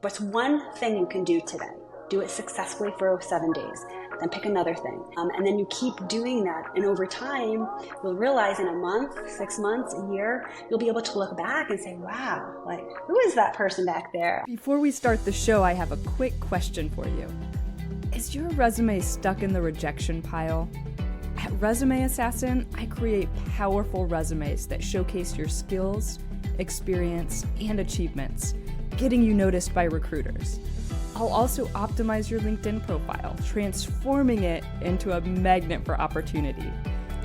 What's one thing you can do today? Do it successfully for 7 days. Then pick another thing. And then you keep doing that. And over time, you'll realize in a month, 6 months, a year, you'll be able to look back and say, wow, like, who is that person back there? Before we start the show, I have a quick question for you. Is your resume stuck in the rejection pile? At Resume Assassin, I create powerful resumes that showcase your skills, experience, and achievements, getting you noticed by recruiters. I'll also optimize your LinkedIn profile, transforming it into a magnet for opportunity.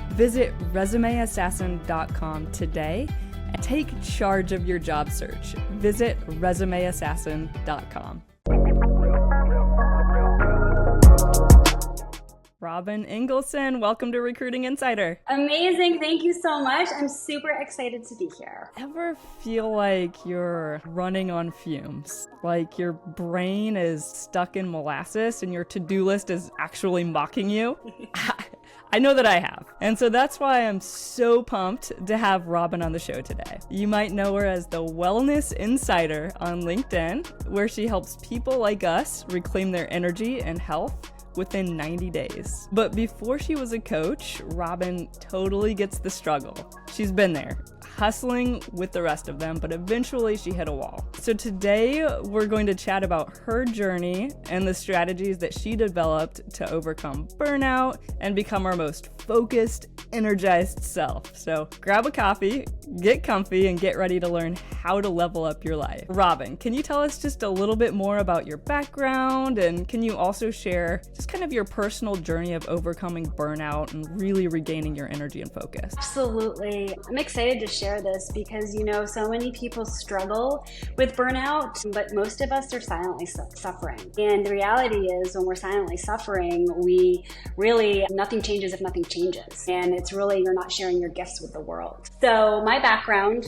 Visit resumeassassin.com today and take charge of your job search. Visit resumeassassin.com. Robyn Engelson, welcome to Recruiting Insider. Amazing. Thank you so much. I'm super excited to be here. Ever feel like you're running on fumes? Like your brain is stuck in molasses and your to-do list is actually mocking you? I know that I have. And so that's why I'm so pumped to have Robyn on the show today. You might know her as the Wellness Insider on LinkedIn, where she helps people like us reclaim their energy and health within 90 days. But before she was a coach, Robyn totally gets the struggle. She's been there, hustling with the rest of them, but eventually she hit a wall. So today we're going to chat about her journey and the strategies that she developed to overcome burnout and become our most focused, energized self. So grab a coffee, get comfy, and get ready to learn how to level up your life. Robyn, can you tell us just a little bit more about your background, and can you also share just kind of your personal journey of overcoming burnout and really regaining your energy and focus? Absolutely. I'm excited to share this because, so many people struggle with burnout, but most of us are silently suffering. And the reality is when we're silently suffering, nothing changes if nothing changes. And it's really, you're not sharing your gifts with the world. So my background,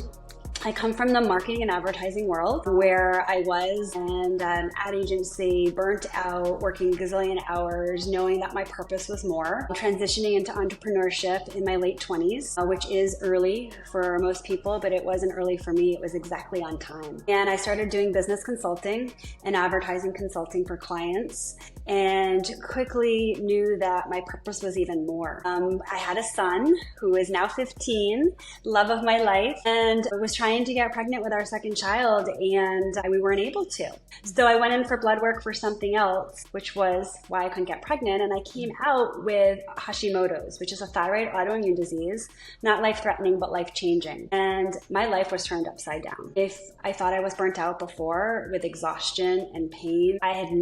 I come from the marketing and advertising world where I was in an ad agency, burnt out, working gazillion hours, knowing that my purpose was more. Transitioning into entrepreneurship in my late 20s, which is early for most people, but it wasn't early for me. It was exactly on time. And I started doing business consulting and advertising consulting for clients, and quickly knew that my purpose was even more. I had a son who is now 15, love of my life, and was trying to get pregnant with our second child, and we weren't able to. So I went in for blood work for something else, which was why I couldn't get pregnant, and I came out with Hashimoto's, which is a thyroid autoimmune disease, not life-threatening, but life-changing. And my life was turned upside down. If I thought I was burnt out before with exhaustion and pain,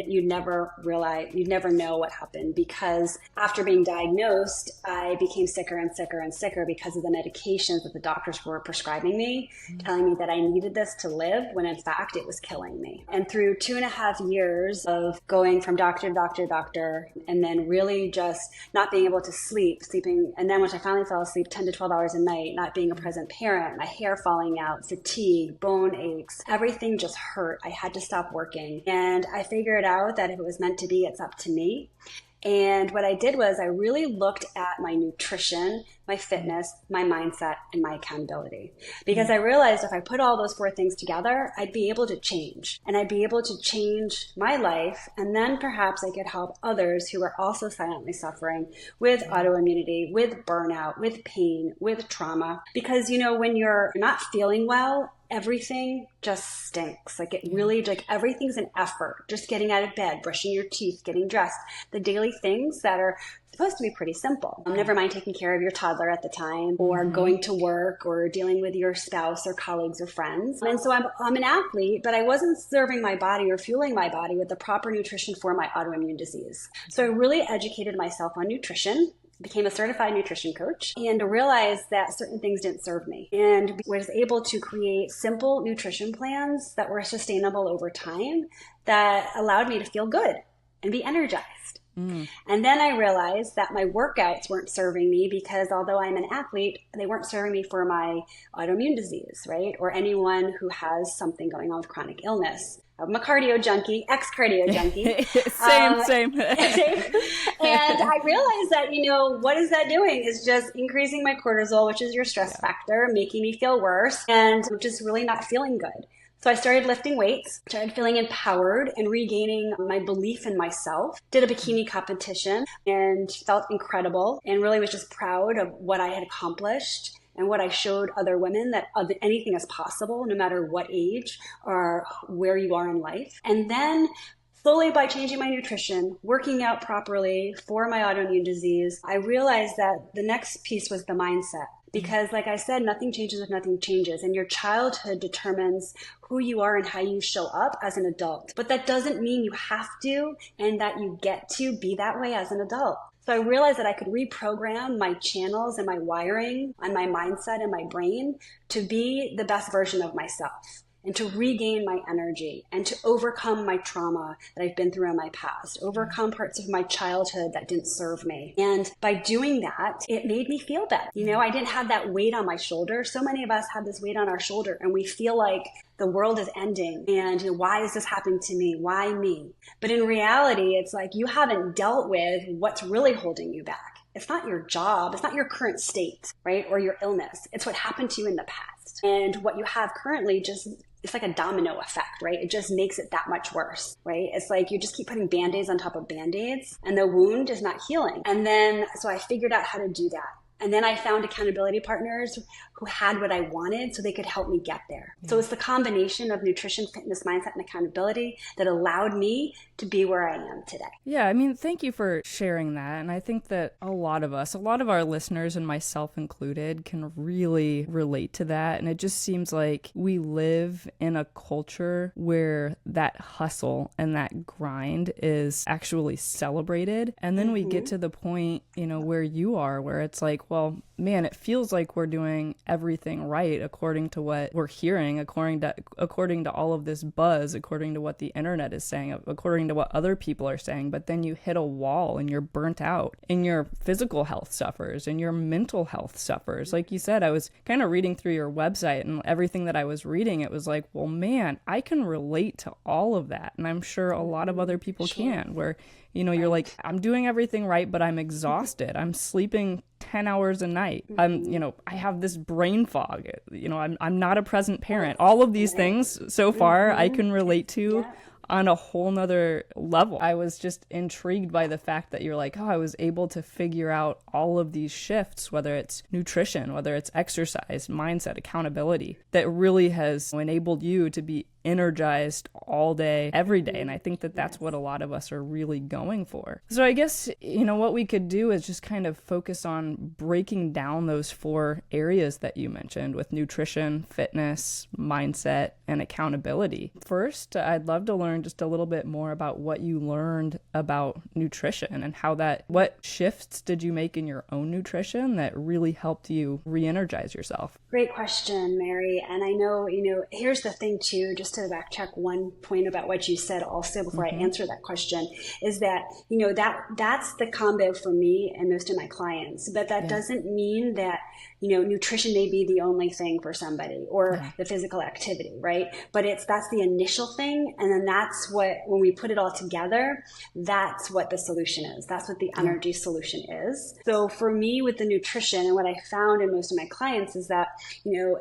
you'd never know what happened, because after being diagnosed, I became sicker and sicker and sicker because of the medications that the doctors were prescribing me, telling me that I needed this to live, when in fact it was killing me. And through 2.5 years of going from doctor to doctor to doctor, and then really just not being able to sleeping, and then once I finally fell asleep, 10 to 12 hours a night, not being a present parent, my hair falling out, fatigue, bone aches, everything just hurt. I had to stop working. And I figured out that if it was meant to be, it's up to me. And what I did was I really looked at my nutrition, my fitness, my mindset, and my accountability. Because I realized if I put all those 4 things together, I'd be able to change. And I'd be able to change my life. And then perhaps I could help others who are also silently suffering with autoimmunity, with burnout, with pain, with trauma. Because, when you're not feeling well, everything just stinks. Like everything's an effort. Just getting out of bed, brushing your teeth, getting dressed, the daily things that are supposed to be pretty simple. Never mind taking care of your toddler at the time, or going to work, or dealing with your spouse or colleagues or friends. And so I'm an athlete, but I wasn't serving my body or fueling my body with the proper nutrition for my autoimmune disease. So I really educated myself on nutrition, became a certified nutrition coach, and realized that certain things didn't serve me, and was able to create simple nutrition plans that were sustainable over time that allowed me to feel good and be energized. And then I realized that my workouts weren't serving me, because although I'm an athlete, they weren't serving me for my autoimmune disease, right? Or anyone who has something going on with chronic illness. I'm a cardio junkie, ex-cardio junkie. Same. And I realized that, what is that doing? Is just increasing my cortisol, which is your stress factor, making me feel worse, and just really not feeling good. So I started lifting weights, started feeling empowered and regaining my belief in myself. Did a bikini competition and felt incredible and really was just proud of what I had accomplished and what I showed other women, that anything is possible no matter what age or where you are in life. And then slowly, by changing my nutrition, working out properly for my autoimmune disease, I realized that the next piece was the mindset. Because like I said, nothing changes if nothing changes. And your childhood determines who you are and how you show up as an adult. But that doesn't mean you have to and that you get to be that way as an adult. So I realized that I could reprogram my channels and my wiring and my mindset and my brain to be the best version of myself, and to regain my energy and to overcome my trauma that I've been through in my past, overcome parts of my childhood that didn't serve me. And by doing that, it made me feel better. I didn't have that weight on my shoulder. So many of us have this weight on our shoulder and we feel like the world is ending and why is this happening to me? Why me? But in reality, it's like you haven't dealt with what's really holding you back. It's not your job. It's not your current state, right? Or your illness. It's what happened to you in the past. And what you have currently it's like a domino effect, right? It just makes it that much worse, right? It's like you just keep putting Band-Aids on top of Band-Aids and the wound is not healing. And then, so I figured out how to do that. And then I found accountability partners who had what I wanted so they could help me get there. Yeah. So it's the combination of nutrition, fitness, mindset, and accountability that allowed me to be where I am today. Yeah, I mean, thank you for sharing that. And I think that a lot of our listeners and myself included can really relate to that. And it just seems like we live in a culture where that hustle and that grind is actually celebrated. And then we get to the point, where you are, where it's like, well, man, it feels like we're doing everything right according to what we're hearing, according to all of this buzz, according to what the internet is saying, according to what other people are saying. But then you hit a wall and you're burnt out and your physical health suffers and your mental health suffers. Like you said, I was kind of reading through your website and everything that I was reading, it was like, well, man, I can relate to all of that. And I'm sure a lot of other people can, where you're like, I'm doing everything right, but I'm exhausted. I'm sleeping 10 hours a night. I have this brain fog. I'm not a present parent. All of these things so far I can relate to on a whole nother level. I was just intrigued by the fact that you're like, I was able to figure out all of these shifts, whether it's nutrition, whether it's exercise, mindset, accountability, that really has enabled you to be energized all day, every day. And I think that that's what a lot of us are really going for. So I guess, what we could do is just kind of focus on breaking down those 4 areas that you mentioned with nutrition, fitness, mindset, and accountability. First, I'd love to learn just a little bit more about what you learned about nutrition and what shifts did you make in your own nutrition that really helped you re-energize yourself? Great question, Mary. And I know, here's the thing too, just to backtrack one point about what you said also before I answer that question, is that, that's the combo for me and most of my clients. But that doesn't mean that, nutrition may be the only thing for somebody or the physical activity, right? But that's the initial thing. And then that's what, when we put it all together, that's what the solution is. That's what the energy solution is. So for me with the nutrition, and what I found in most of my clients is that,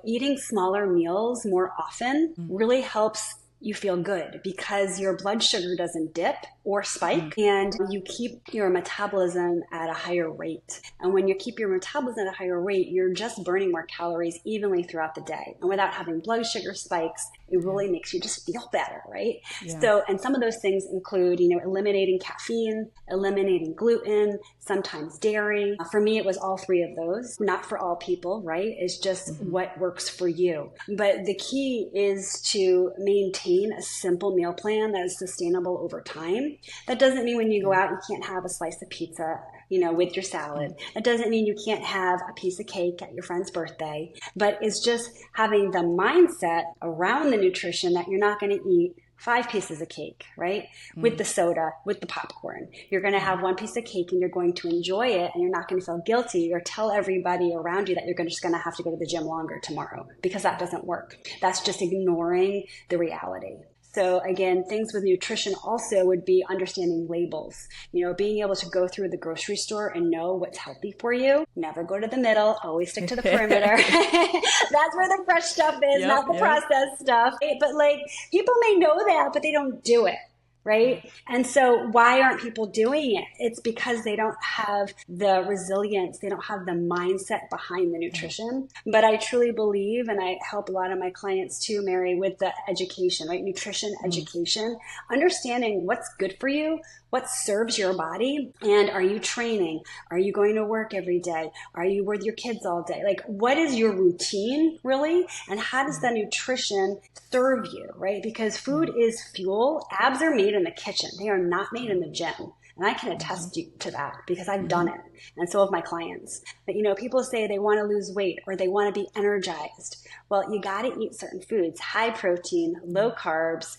eating smaller meals more often really helps you feel good because your blood sugar doesn't dip or spike and you keep your metabolism at a higher rate. And when you keep your metabolism at a higher rate, you're just burning more calories evenly throughout the day. And without having blood sugar spikes, it really makes you just feel better, right? Yeah. So, and some of those things include, eliminating caffeine, eliminating gluten, sometimes dairy. For me, it was all 3 of those. Not for all people, right? It's just what works for you. But the key is to maintain a simple meal plan that is sustainable over time. That doesn't mean when you go out, you can't have a slice of pizza, with your salad. That doesn't mean you can't have a piece of cake at your friend's birthday, but it's just having the mindset around the nutrition that you're not going to eat 5 pieces of cake, right? With the soda, with the popcorn. You're going to have 1 piece of cake and you're going to enjoy it and you're not going to feel guilty or tell everybody around you that you're just going to have to go to the gym longer tomorrow, because that doesn't work. That's just ignoring the reality. So again, things with nutrition also would be understanding labels, being able to go through the grocery store and know what's healthy for you. Never go to the middle, always stick to the perimeter. That's where the fresh stuff is, not the processed stuff. But like, people may know that, but they don't do it. Right? And so why aren't people doing it? It's because they don't have the resilience. They don't have the mindset behind the nutrition. But I truly believe, and I help a lot of my clients too, Mary, with the education, right? Nutrition education, understanding what's good for you, what serves your body, and are you training? Are you going to work every day? Are you with your kids all day? Like, what is your routine really? And how does the nutrition serve you, right? Because food is fuel. Abs are made in the kitchen. They are not made in the gym. And I can attest to that because I've done it. And so have my clients. But, people say they want to lose weight or they want to be energized. Well, you got to eat certain foods, high protein, low carbs,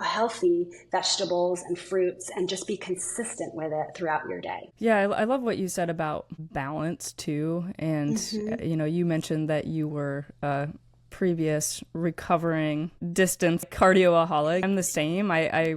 healthy vegetables and fruits, and just be consistent with it throughout your day. Yeah, I love what you said about balance too. And, you mentioned that you were previous recovering distance cardioaholic. I'm the same. I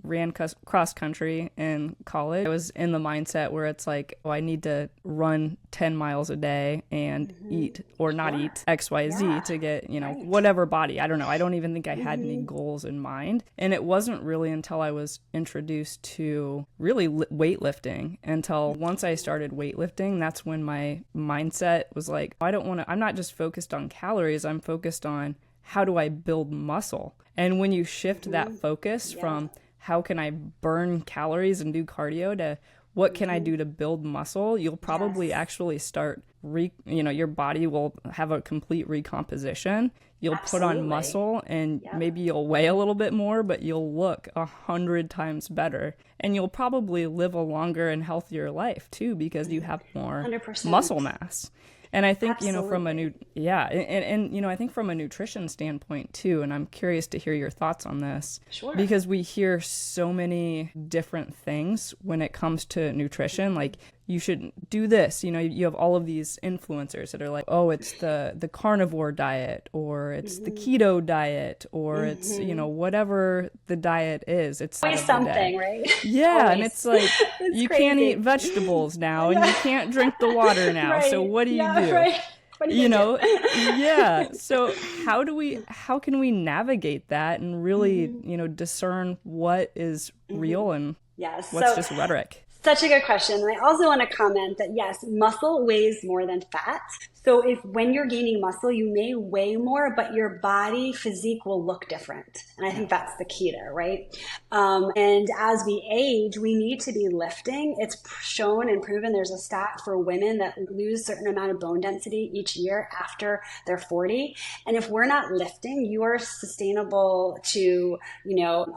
ran cross country in college. I was in the mindset where it's like, I need to run 10 miles a day and eat or not eat XYZ to get, whatever body. I don't know. I don't even think I had any goals in mind. And it wasn't really until I was introduced to really weightlifting, until once I started weightlifting, that's when my mindset was like, I'm not just focused on calories. I'm focused on how do I build muscle? And when you shift that focus from how can I burn calories and do cardio to what can I do to build muscle, you'll probably actually start, your body will have a complete recomposition. You'll put on muscle and maybe you'll weigh a little bit more, but you'll look 100 times better. And you'll probably live a longer and healthier life too, because you have more 100%. Muscle mass. And I think, from I think from a nutrition standpoint too, and I'm curious to hear your thoughts on this. Sure. Because we hear so many different things when it comes to nutrition, like you should do this. You have all of these influencers that are like, oh, it's the carnivore diet, or it's the keto diet, or it's, whatever the diet is. It's always something, right? Yeah. Always. And it's like, you crazy. Can't eat vegetables now and you can't drink the water now. Right. So what do you do? Right. What do you do? Yeah. So how can we navigate that and really, discern what is real and what's just rhetoric? Such a good question. And I also want to comment that yes, muscle weighs more than fat. So when you're gaining muscle, you may weigh more, but your body physique will look different. And I think that's the key there, right? And as we age, we need to be lifting. It's shown and proven. There's a stat for women that lose a certain amount of bone density each year after they're 40. And if we're not lifting, you are sustainable to,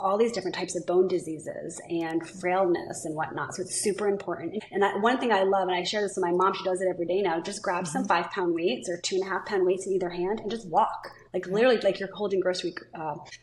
all these different types of bone diseases and frailness and whatnot. So it's super important. And one thing I love, and I share this with my mom, she does it every day now, just grab some 5-pound weights or 2.5-pound weights in either hand and just walk. Like literally, like you're holding grocery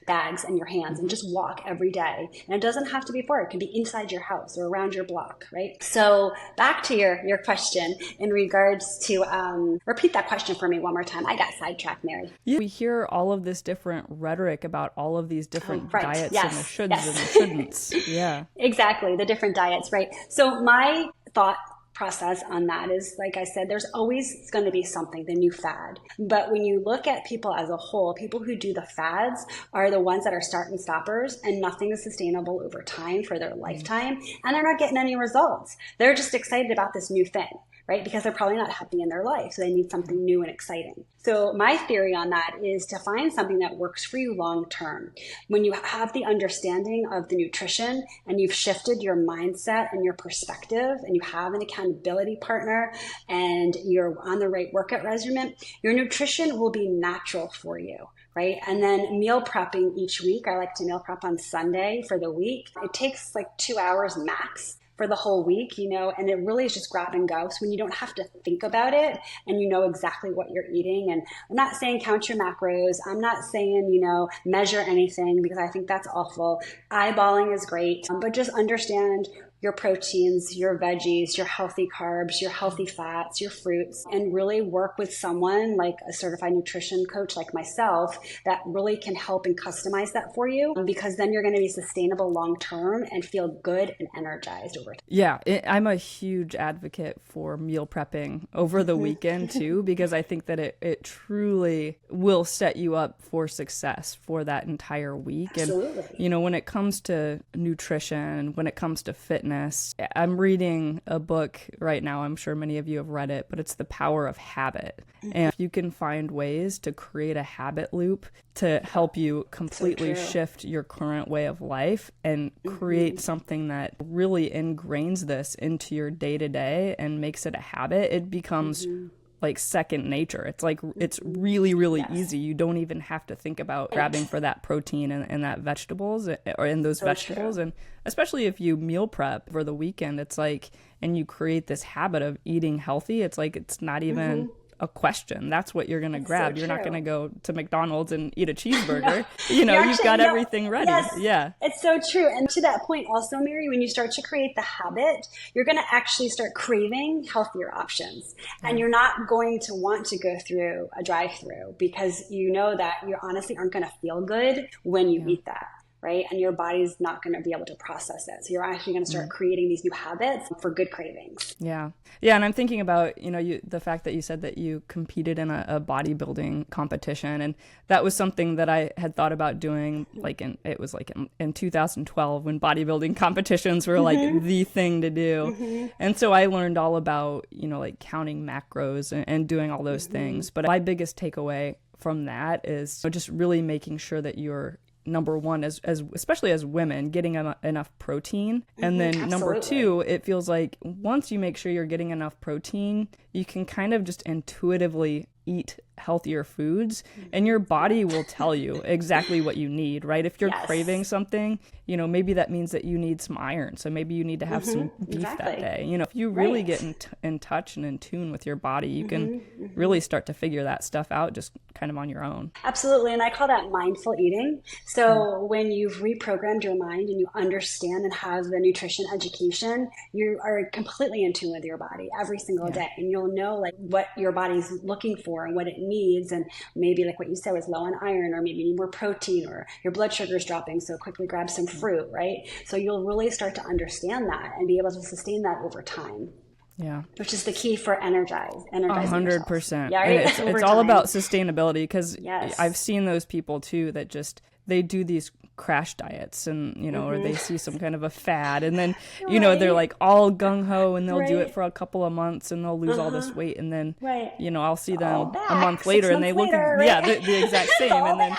bags in your hands, and just walk every day. And it doesn't have to be far. It can be inside your house or around your block, right? So back to your question in regards to, repeat that question for me one more time. I got sidetracked, Mary. Yeah. We hear all of this different rhetoric about all of these different diets and the shoulds and the shouldn'ts. Yeah. Exactly. The different diets, right? So my thought process on that is, like I said, there's always going to be something, the new fad. But when you look at people as a whole, people who do the fads are the ones that are start and stoppers, and nothing is sustainable over time for their lifetime, and they're not getting any results. They're just excited about this new thing, right? Because they're probably not happy in their life, so they need something new and exciting. So my theory on that is to find something that works for you long term. When you have the understanding of the nutrition and you've shifted your mindset and your perspective, and you have an accountability partner and you're on the right workout regimen, your nutrition will be natural for you. Right? And then meal prepping each week. I like to meal prep on Sunday for the week. It takes like 2 hours max for the whole week, and it really is just grab and go. So when you don't have to think about it and you know exactly what you're eating, and I'm not saying count your macros, I'm not saying, measure anything, because I think that's awful. Eyeballing is great, but just understand your proteins, your veggies, your healthy carbs, your healthy fats, your fruits, and really work with someone like a certified nutrition coach like myself that really can help and customize that for you, because then you're going to be sustainable long term and feel good and energized over time. Yeah, I'm a huge advocate for meal prepping over the weekend too, because I think that it truly will set you up for success for that entire week. Absolutely. And, you know, when it comes to nutrition, when it comes to fitness, I'm reading a book right now. I'm sure many of you have read it, but it's The Power of Habit. And if you can find ways to create a habit loop to help you completely shift your current way of life and create something that really ingrains this into your day-to-day and makes it a habit, it becomes like second nature. It's like, it's really, really easy. You don't even have to think about grabbing for that protein and that vegetables or in those vegetables. And especially if you meal prep for the weekend, it's like, and you create this habit of eating healthy, it's like, it's not even a question. That's what you're going to grab. You're not going to go to McDonald's and eat a cheeseburger. You know, you've got everything ready. Yes, yeah. It's so true. And to that point also, Mary, when you start to create the habit, you're going to actually start craving healthier options. And you're not going to want to go through a drive-through because you know that you honestly aren't going to feel good when you eat that. Right? And your body's not going to be able to process it. So you're actually going to start creating these new habits for good cravings. Yeah. Yeah. And I'm thinking about, you know, the fact that you said that you competed in a bodybuilding competition. And that was something that I had thought about doing in 2012 when bodybuilding competitions were like the thing to do. And so I learned all about, you know, like counting macros and doing all those things. But my biggest takeaway from that is just really making sure that you're, number one, as especially as women, getting enough protein. And then number two, it feels like once you make sure you're getting enough protein, you can kind of just intuitively eat healthier foods and your body will tell you exactly what you need, right? If you're craving something, you know, maybe that means that you need some iron. So maybe you need to have some beef that day. You know, if you really get in touch and in tune with your body, you can really start to figure that stuff out just kind of on your own. Absolutely. And I call that mindful eating. So when you've reprogrammed your mind and you understand and have the nutrition education, you are completely in tune with your body every single day. And you'll know like what your body's looking for and what it needs. And maybe like what you said was low on iron, or maybe you need more protein, or your blood sugar's dropping. So quickly grab some fruit, right? So you'll really start to understand that and be able to sustain that over time. Yeah. Which is the key for energizing 100%. Yeah, right? It's all about sustainability, because I've seen those people too that just, they do these crash diets and, you know, or they see some kind of a fad and then, you know, they're like all gung-ho and they'll do it for a couple of months and they'll lose all this weight. And then, you know, I'll see them a month later and they look, the exact same. And then,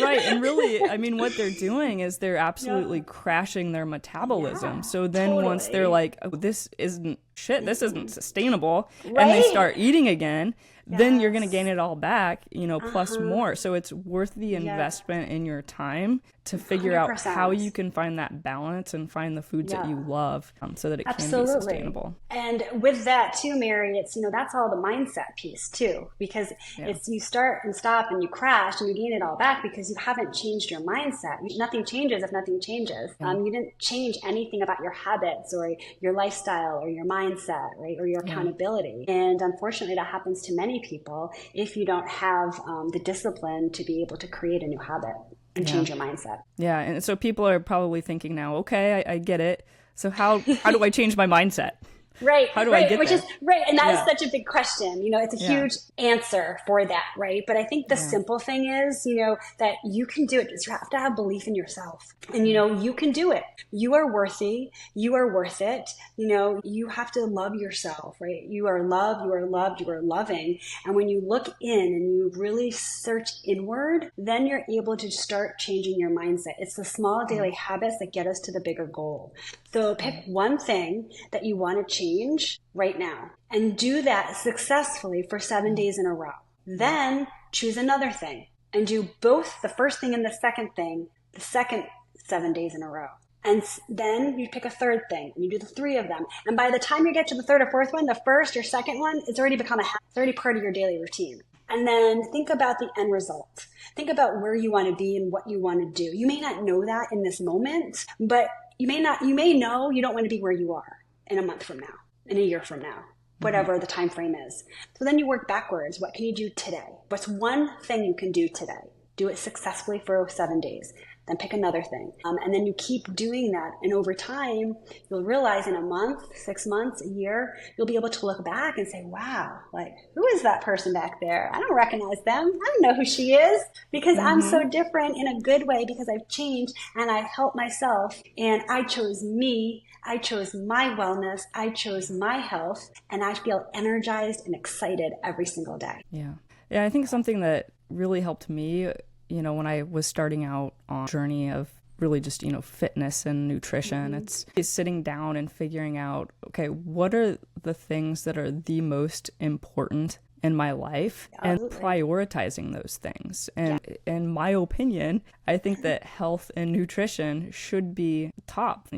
right. And really, I mean, what they're doing is they're absolutely crashing their metabolism. So then once they're like, oh, this isn't sustainable, and they start eating again, then you're going to gain it all back, you know, plus more. So it's worth the investment in your time to figure 100%. Out how you can find that balance and find the foods that you love so that it can be sustainable. And with that too, Mary, it's, you know, that's all the mindset piece too, because it's you start and stop and you crash and you gain it all back because you haven't changed your mindset. Nothing changes if nothing changes. You didn't change anything about your habits or your lifestyle or your mindset, right? Or your accountability. And unfortunately, that happens to many people if you don't have the discipline to be able to create a new habit and change your mindset. Yeah. And so people are probably thinking now, okay, I get it. So how do I change my mindset? Right. How do I get Which there? is right. And that is such a big question. You know, it's a huge answer for that, right? But I think the simple thing is, you know, that you can do it. You have to have belief in yourself. And, you know, you can do it. You are worthy. You are worth it. You know, you have to love yourself, right? You are loved. You are loved. You are loving. And when you look in and you really search inward, then you're able to start changing your mindset. It's the small daily habits that get us to the bigger goal. So pick one thing that you want to change right now and do that successfully for 7 days in a row. Then choose another thing and do both the first thing and the second thing, the second 7 days in a row. And then you pick a third thing and you do the three of them. And by the time you get to the third or fourth one, the first or second one, it's already become it's already part of your daily routine. And then think about the end result. Think about where you want to be and what you want to do. You may not know that in this moment, but you may know you don't want to be where you are in a month from now, in a year from now, whatever the time frame is. So then you work backwards. What can you do today? What's one thing you can do today? Do it successfully for 7 days. Then pick another thing. And then you keep doing that. And over time, you'll realize in a month, 6 months, a year, you'll be able to look back and say, wow, like, who is that person back there? I don't recognize them. I don't know who she is, because I'm so different in a good way, because I've changed and I helped myself, and I chose me. I chose my wellness. I chose my health, and I feel energized and excited every single day. Yeah. Yeah, I think something that really helped me, when I was starting out on a journey of really just, fitness and nutrition, it's sitting down and figuring out, okay, what are the things that are the most important in my life, and prioritizing those things. And in my opinion, I think that health and nutrition should be top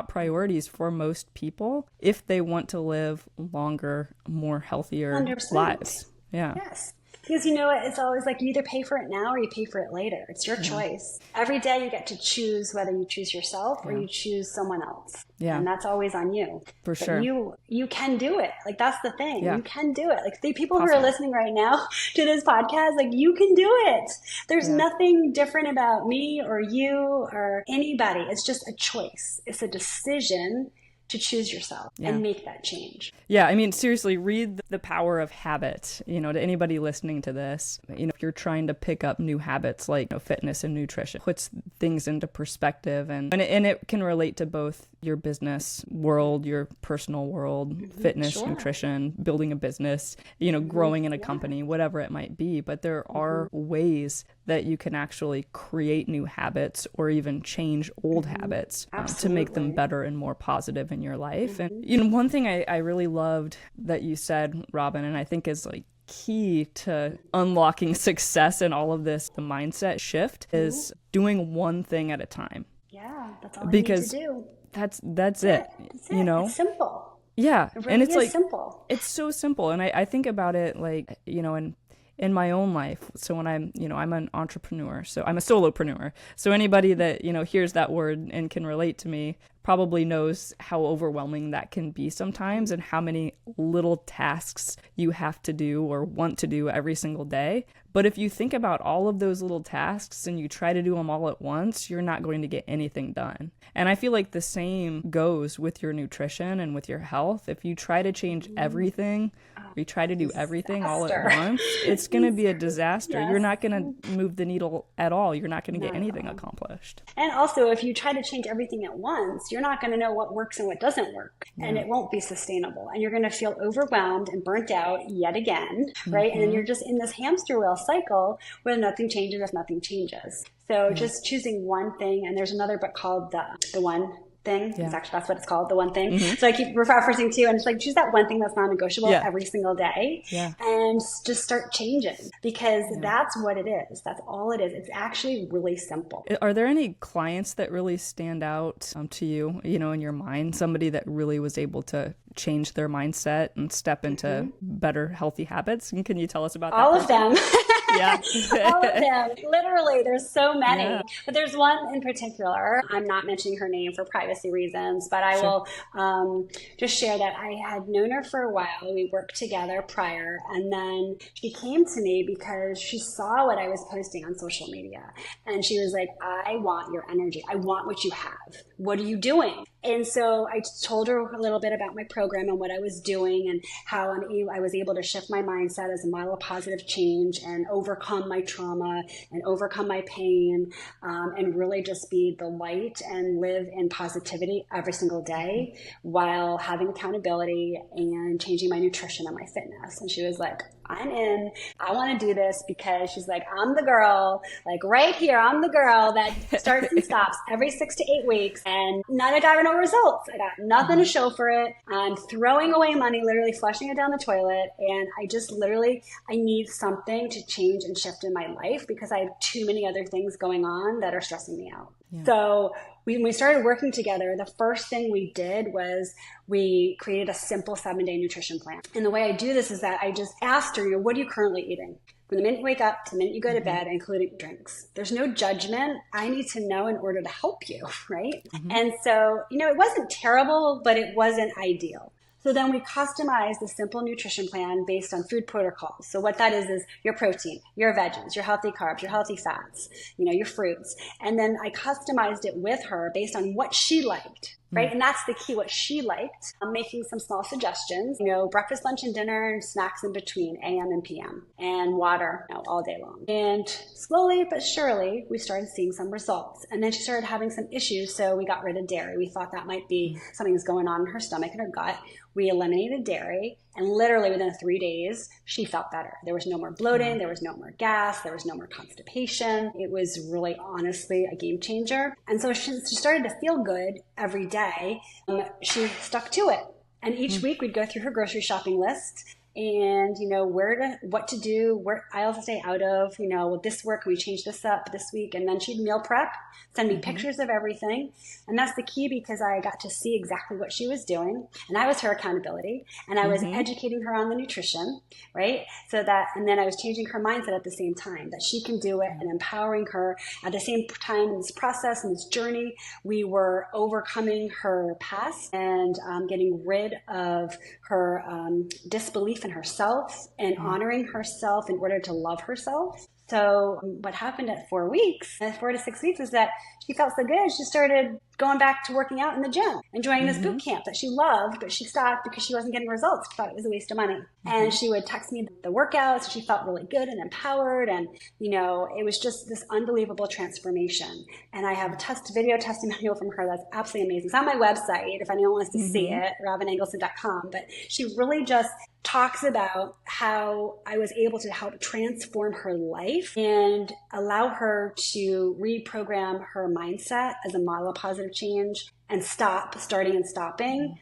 priorities for most people if they want to live longer, more healthier 100%. Lives. Yeah. Yes. Because it's always like you either pay for it now or you pay for it later. It's your choice. Every day you get to choose whether you choose yourself or you choose someone else. Yeah. And that's always on you. For sure. You can do it. Like, that's the thing. Yeah. You can do it. Like, the people who are listening right now to this podcast, like, you can do it. There's nothing different about me or you or anybody. It's just a choice. It's a decision to choose yourself and make that change. Yeah, I mean, seriously, read The Power of Habit. To anybody listening to this, if you're trying to pick up new habits like fitness and nutrition, puts things into perspective, and it can relate to both your business world, your personal world, fitness, nutrition, building a business, growing in a company, whatever it might be. But there are ways that you can actually create new habits or even change old habits to make them better and more positive in your life. And one thing I really loved that you said, Robyn, and I think is like key to unlocking success in all of this, the mindset shift, is doing one thing at a time. Yeah, that's all I need to do. That's it. That's it. It's simple. Yeah. It really and it's is like simple. It's so simple. And I think about it like, in my own life. So when I'm an entrepreneur, so I'm a solopreneur. So anybody that, hears that word and can relate to me probably knows how overwhelming that can be sometimes, and how many little tasks you have to do or want to do every single day. But if you think about all of those little tasks and you try to do them all at once, you're not going to get anything done. And I feel like the same goes with your nutrition and with your health. If you try to change everything, you try to do everything all at once, it's going to be a disaster. You're not going to move the needle at all. You're not going to get anything accomplished. And also, if you try to change everything at once, you're not going to know what works and what doesn't work. And it won't be sustainable. And you're going to feel overwhelmed and burnt out yet again, right? And then you're just in this hamster wheel cycle where nothing changes if nothing changes. So just choosing one thing. And there's another book called The One Thing. Yeah. Actually, that's what it's called, The One Thing. So I keep referencing to, and it's like, choose that one thing that's non-negotiable every single day, and just start changing, because that's what it is. That's all it is. It's actually really simple. Are there any clients that really stand out to you, in your mind, somebody that really was able to change their mindset and step into better, healthy habits? And can you tell us about that? All of them. Yeah. All of them. Literally, there's so many. Yeah. But there's one in particular. I'm not mentioning her name for privacy reasons, but I will just share that I had known her for a while. We worked together prior, and then she came to me because she saw what I was posting on social media. And she was like, I want your energy. I want what you have. What are you doing? And so I told her a little bit about my program and what I was doing, and how I was able to shift my mindset as a model of positive change and overcome my trauma and overcome my pain, and really just be the light and live in positivity every single day while having accountability and changing my nutrition and my fitness. And she was like, I'm in. I want to do this, because she's like, I'm the girl, like right here. I'm the girl that starts and stops every 6 to 8 weeks, and I got no results. I got nothing to show for it. I'm throwing away money, literally flushing it down the toilet. And I need something to change and shift in my life, because I have too many other things going on that are stressing me out. Yeah. So when we started working together, the first thing we did was we created a simple 7-day nutrition plan. And the way I do this is that I just asked her, what are you currently eating? From the minute you wake up to the minute you go to bed, including drinks. There's no judgment. I need to know in order to help you, right? And so, it wasn't terrible, but it wasn't ideal. So then we customized the simple nutrition plan based on food protocols. So what that is your protein, your veggies, your healthy carbs, your healthy fats, your fruits. And then I customized it with her based on what she liked, right? And that's the key, what she liked. I'm making some small suggestions, breakfast, lunch, and dinner, and snacks in between AM and PM, and water all day long. And slowly but surely, we started seeing some results. And then she started having some issues, so we got rid of dairy. We thought that might be something that's going on in her stomach and her gut. We eliminated dairy, and literally within 3 days, she felt better. There was no more bloating, there was no more gas, there was no more constipation. It was really, honestly, a game changer. And so she started to feel good every day. She stuck to it. And each week we'd go through her grocery shopping list and, what to do, where aisles to stay out of, will this work? Can we change this up this week? And then she'd meal prep, send me pictures of everything. And that's the key, because I got to see exactly what she was doing. And I was her accountability, and I was educating her on the nutrition, right? And then I was changing her mindset at the same time, that she can do it, and empowering her at the same time in this process, in this journey. We were overcoming her past and getting rid of her disbelief in herself and honoring herself in order to love herself. So what happened at 4 weeks, 4 to 6 weeks, is that she felt so good. She started going back to working out in the gym and joining this boot camp that she loved, but she stopped because she wasn't getting results. She thought it was a waste of money. And she would text me the workouts. She felt really good and empowered. And, it was just this unbelievable transformation. And I have a video testimonial from her that's absolutely amazing. It's on my website if anyone wants to see it, robynengelson.com. But she really just talks about how I was able to help transform her life and allow her to reprogram her mindset as a model of positive change, and starting and stopping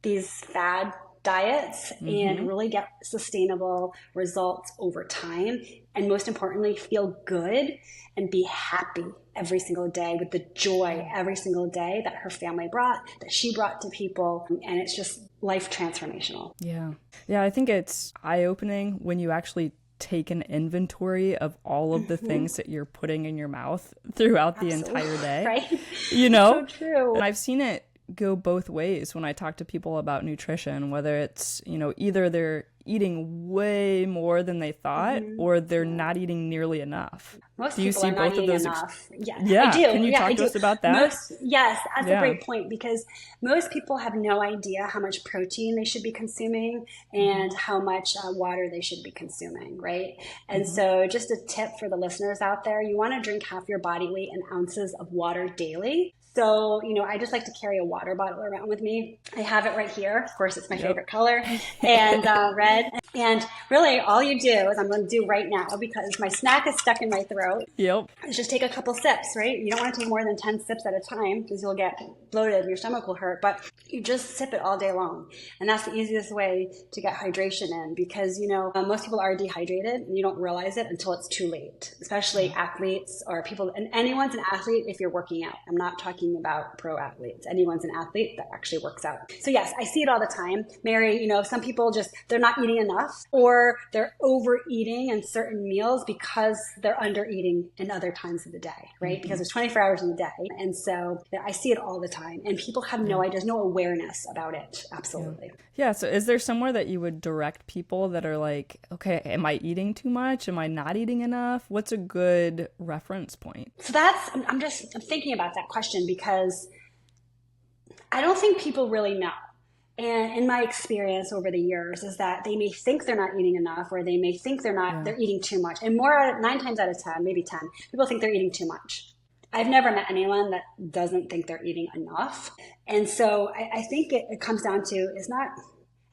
these fad diets and really get sustainable results over time. And most importantly, feel good and be happy every single day with the joy every single day that her family brought, that she brought to people. And it's just life transformational. Yeah. Yeah, I think it's eye-opening when you actually take an inventory of all of the things that you're putting in your mouth throughout the entire day. Right? So true. And I've seen it go both ways when I talk to people about nutrition, whether it's, either they're eating way more than they thought or they're not eating nearly enough. Most do you people see are both not of those? Enough. Yeah, yeah, I do. Can you talk to us about that? Yes, that's a great point, because most people have no idea how much protein they should be consuming and how much water they should be consuming, right? And so just a tip for the listeners out there, you want to drink half your body weight in ounces of water daily. So, I just like to carry a water bottle around with me. I have it right here. Of course, it's my favorite color, and red. And really, all you do is I'm going to do right now, because my snack is stuck in my throat. Is just take a couple sips, right? You don't want to take more than 10 sips at a time, because you'll get bloated and your stomach will hurt. But you just sip it all day long. And that's the easiest way to get hydration in, because, most people are dehydrated and you don't realize it until it's too late, especially athletes or people. And anyone's an athlete if you're working out. I'm not talking about pro athletes. Anyone's an athlete that actually works out. So yes, I see it all the time. Mary, some people they're not eating enough, or they're overeating in certain meals because they're under eating in other times of the day, right? Because there's 24 hours in the day. And so I see it all the time, and people have no idea, there's no awareness about it. Absolutely. Yeah. So is there somewhere that you would direct people that are like, okay, am I eating too much? Am I not eating enough? What's a good reference point? So I'm thinking about that question, because I don't think people really know. And in my experience over the years is that they may think they're not eating enough, or they may think they're eating too much. And 9 times out of 10, maybe 10, people think they're eating too much. I've never met anyone that doesn't think they're eating enough. And so I think it comes down to,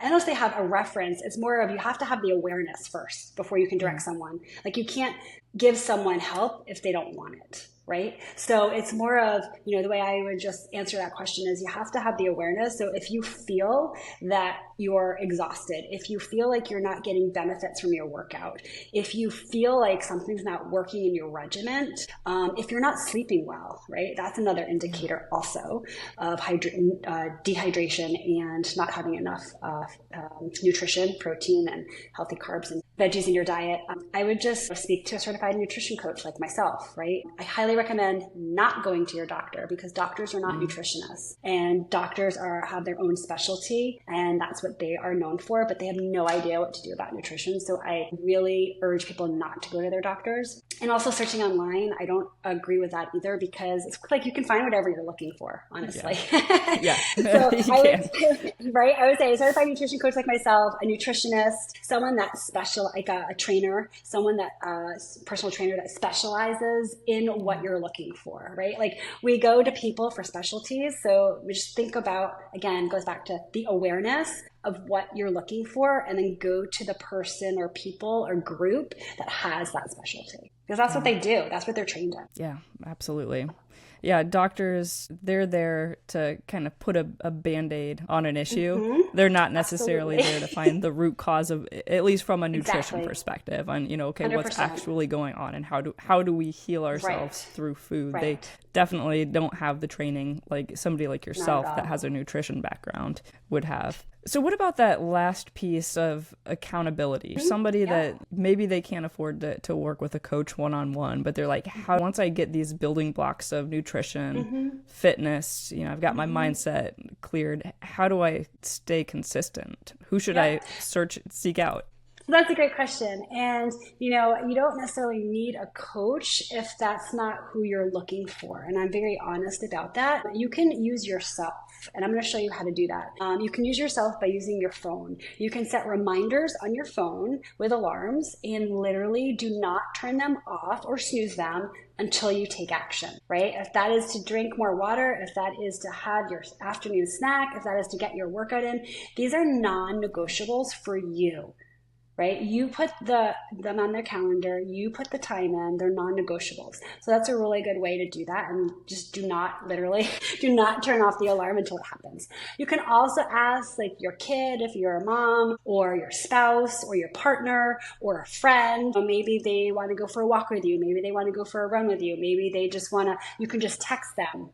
I don't know if they have a reference. It's more of, you have to have the awareness first before you can direct someone. Like, you can't give someone help if they don't want it. right? So it's more of, the way I would just answer that question is you have to have the awareness. So if you feel that you're exhausted, if you feel like you're not getting benefits from your workout, if you feel like something's not working in your regimen, if you're not sleeping well, right? That's another indicator also of dehydration and not having enough nutrition, protein, and healthy carbs and veggies in your diet. I would just speak to a certified nutrition coach like myself, right? I highly recommend not going to your doctor because doctors are not nutritionists, and doctors have their own specialty, and that's what they are known for, but they have no idea what to do about nutrition. So I really urge people not to go to their doctors. And also searching online, I don't agree with that either because it's like you can find whatever you're looking for, honestly. Yeah. So I would say a certified nutrition coach like myself, a nutritionist, someone that's special, like a trainer, someone that personal trainer that specializes in what you're looking for, right? Like we go to people for specialties. So we just think about, again, goes back to the awareness of what you're looking for, and then go to the person or people or group that has that specialty. Because that's what they do. That's what they're trained in. Yeah, absolutely. Yeah, doctors, they're there to kind of put a Band-Aid on an issue. Mm-hmm. They're not necessarily there to find the root cause of, at least from a nutrition perspective, on, okay, 100%. What's actually going on and how do we heal ourselves through food. Right. They definitely don't have the training like somebody like yourself that has a nutrition background would have. So what about that last piece of accountability? Mm-hmm. Somebody that maybe they can't afford to work with a coach one-on-one, but they're like, once I get these building blocks of nutrition, fitness, I've got my mindset cleared, how do I stay consistent? Who should I seek out? That's a great question. And, you don't necessarily need a coach if that's not who you're looking for. And I'm very honest about that. You can use yourself, and I'm going to show you how to do that. You can use yourself by using your phone. You can set reminders on your phone with alarms and literally do not turn them off or snooze them until you take action, right? If that is to drink more water, if that is to have your afternoon snack, if that is to get your workout in, these are non-negotiables for you. Right? You put them on their calendar, you put the time in, they're non-negotiables. So that's a really good way to do that. And just do not turn off the alarm until it happens. You can also ask like your kid, if you're a mom, or your spouse, or your partner, or a friend. Maybe they want to go for a walk with you. Maybe they want to go for a run with you. Maybe they just you can just text them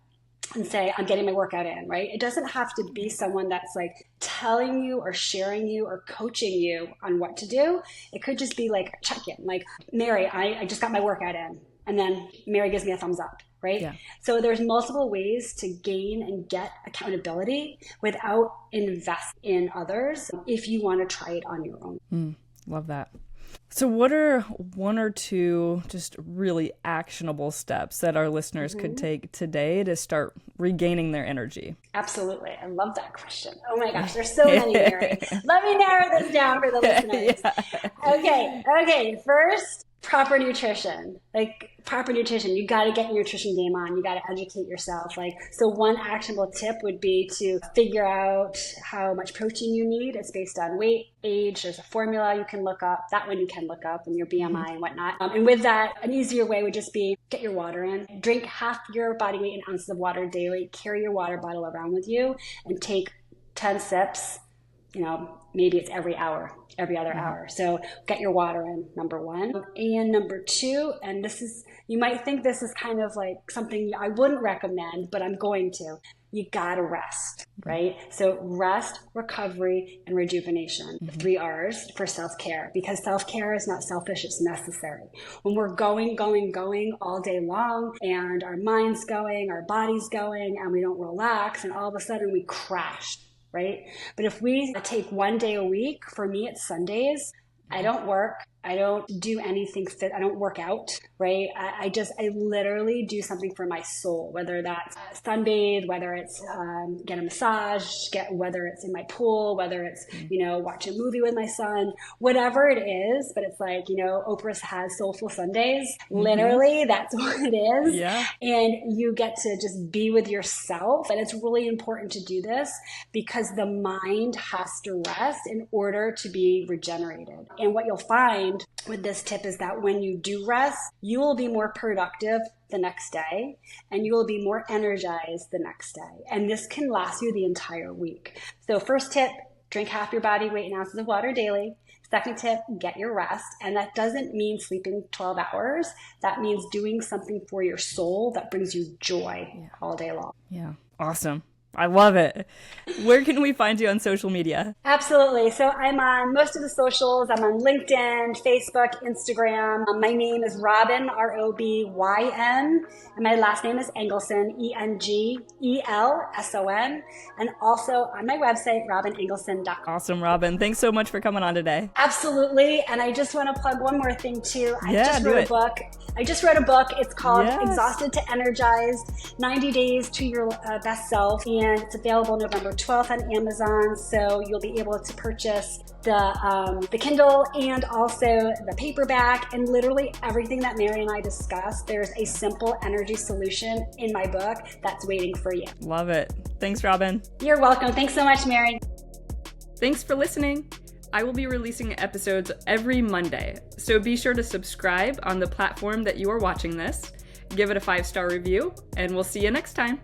and say, I'm getting my workout in, right? It doesn't have to be someone that's like telling you or sharing you or coaching you on what to do. It could just be like a check-in, like, Mary, I just got my workout in. And then Mary gives me a thumbs up, right? Yeah. So there's multiple ways to gain and get accountability without invest in others if you want to try it on your own. Love that. So what are one or two just really actionable steps that our listeners could take today to start regaining their energy? Absolutely. I love that question. Oh my gosh, there's so many, Mary. Let me narrow this down for the listeners. Okay. First, proper nutrition. Like proper nutrition, you got to get your nutrition game on. You got to educate yourself. So one actionable tip would be to figure out how much protein you need. It's based on weight, age. There's a formula you can look up. That one you can look up, and your BMI and whatnot. And with that, an easier way would just be get your water in. Drink half your body weight in ounces of water daily. Carry your water bottle around with you and take 10 sips. Maybe it's every other hour. So get your water in, number one. And number two, and you might think this is kind of like something I wouldn't recommend, but I'm going to. You gotta rest, right? So rest, recovery, and rejuvenation. 3 R's for self-care, because self-care is not selfish, it's necessary. When we're going all day long, and our mind's going, our body's going, and we don't relax, and all of a sudden we crash. Right? But if we take 1 day a week, for me, it's Sundays. I don't work. I don't do anything fit. I don't work out, right? I literally do something for my soul, whether that's sunbathe, whether it's get a massage, whether it's in my pool, whether it's, watch a movie with my son, whatever it is. But it's like, Oprah has Soulful Sundays. Literally, that's what it is. Yeah. And you get to just be with yourself. And it's really important to do this because the mind has to rest in order to be regenerated. And what you'll find with this tip is that when you do rest, you will be more productive the next day, and you will be more energized the next day. And this can last you the entire week. So first tip, drink half your body weight in ounces of water daily. Second tip, get your rest. And that doesn't mean sleeping 12 hours. That means doing something for your soul that brings you joy all day long. Yeah, awesome. I love it. Where can we find you on social media? Absolutely. So I'm on most of the socials. I'm on LinkedIn, Facebook, Instagram. My name is Robyn, R-O-B-Y-N. And my last name is Engelson, E-N-G-E-L-S-O-N. And also on my website, robynengelson.com. Awesome, Robyn. Thanks so much for coming on today. Absolutely. And I just want to plug one more thing too. I just wrote a book. It's called Exhausted to Energized, 90 Days to Your Best Self. And it's available November 12th on Amazon. So you'll be able to purchase the Kindle and also the paperback, and literally everything that Mary and I discussed. There's a simple energy solution in my book that's waiting for you. Love it. Thanks, Robyn. You're welcome. Thanks so much, Mary. Thanks for listening. I will be releasing episodes every Monday, so be sure to subscribe on the platform that you are watching this. Give it a 5-star review, and we'll see you next time.